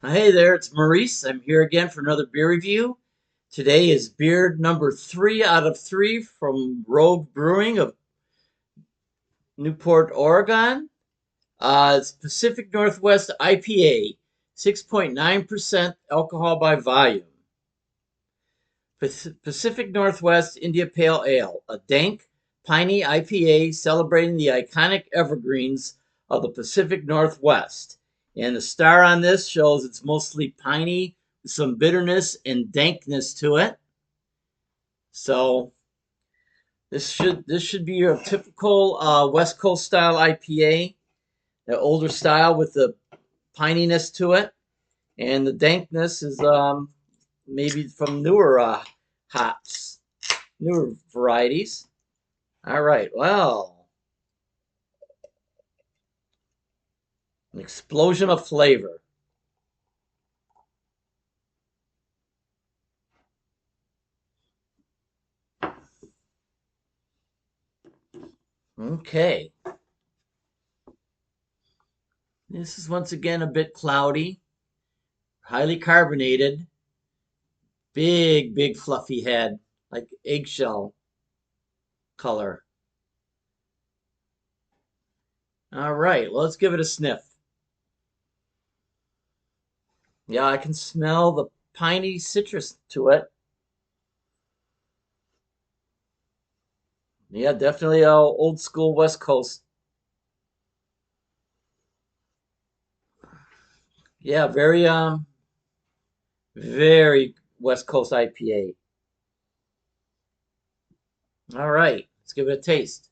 Hey there, it's Maurice. I'm here again for another beer review. Today is beer number 3 out of 3 from Rogue Brewing of Newport, Oregon. It's Pacific Northwest IPA, 6.9% alcohol by volume. Pacific Northwest India Pale Ale, a dank, piney IPA celebrating the iconic evergreens of the Pacific Northwest. And the star on this shows it's mostly piney, with some bitterness and dankness to it. So this should be your typical West Coast style IPA, the older style with the pininess to it, and the dankness is maybe from newer hops, newer varieties. All right, well, an explosion of flavor. Okay, this is once again a bit cloudy, highly carbonated, big fluffy head, like eggshell color. All right, well, let's give it a sniff. Yeah, I can smell the piney citrus to it. Yeah, definitely old school West Coast. Yeah, very West Coast IPA. All right, let's give it a taste.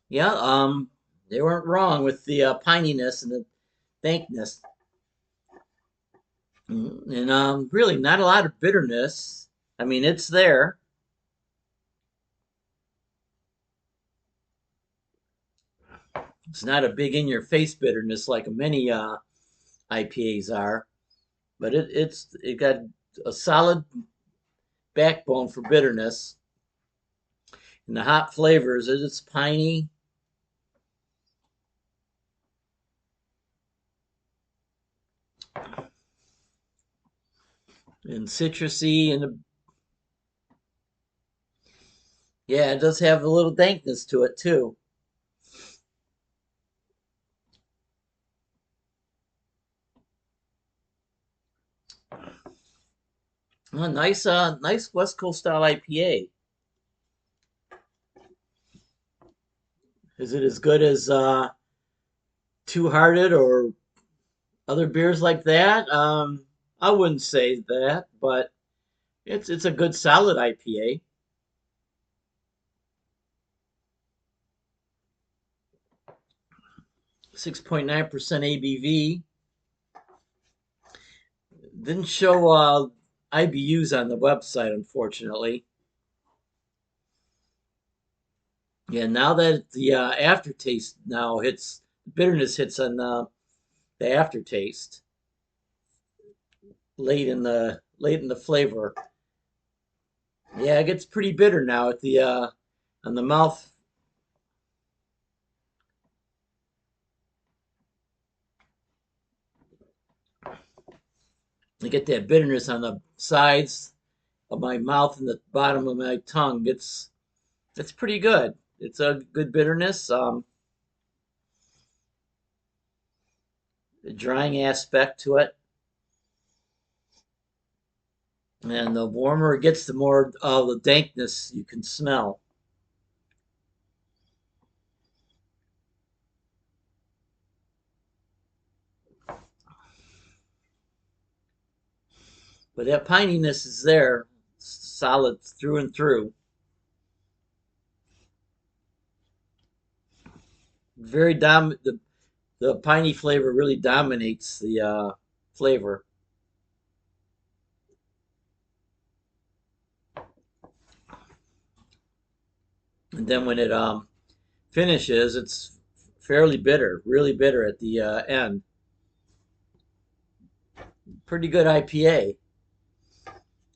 Yeah, they weren't wrong with the pininess and the dankness, and really not a lot of bitterness. I mean, it's there. It's not a big in your face bitterness like many IPAs are, but it got a solid backbone for bitterness. And the hop flavors, it's piney and citrusy, and yeah, it does have a little dankness to it too. A nice West Coast style IPA. Is it as good as Two Hearted or other beers like that? I wouldn't say that, but it's a good solid IPA. 6.9% ABV. Didn't show IBUs on the website, unfortunately. Yeah, now that the aftertaste now hits, bitterness hits on the aftertaste late in the flavor. Yeah, it gets pretty bitter now at the on the mouth. I get that bitterness on the sides of my mouth and the bottom of my tongue. It's pretty good. It's a good bitterness. A drying aspect to it, and the warmer it gets, the more the dankness you can smell. But that pininess is there, solid through and through. Very the piney flavor really dominates the flavor. And then when it finishes, it's fairly bitter, really bitter at the end. Pretty good IPA,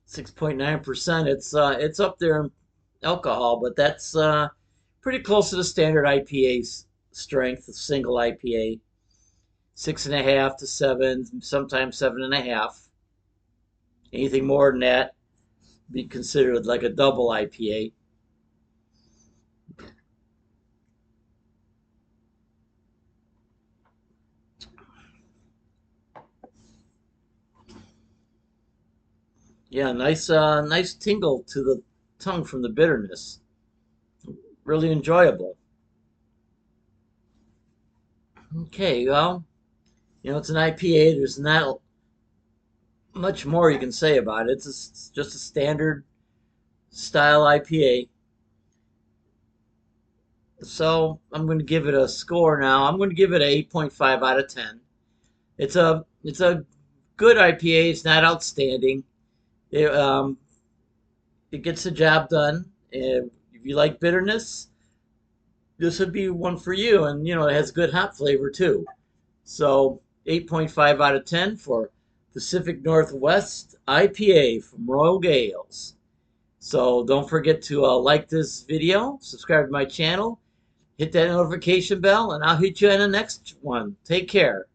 6.9%. It's up there alcohol, but that's pretty close to the standard IPA strength, single IPA. 6.5 to 7, sometimes 7.5. Anything more than that be considered like a double IPA. Yeah, nice tingle to the tongue from the bitterness. Really enjoyable. Okay, well, it's an IPA. There's not much more you can say about it. It's just a standard style IPA. So I'm going to give it a score now. I'm going to give it an 8.5 out of 10. It's a good IPA. It's not outstanding. It gets the job done. And if you like bitterness, this would be one for you. And it has good hop flavor too. So 8.5 out of 10 for Pacific Northwest IPA from Royal Gales. So don't forget to like this video, subscribe to my channel, hit that notification bell, and I'll hit you in the next one. Take care.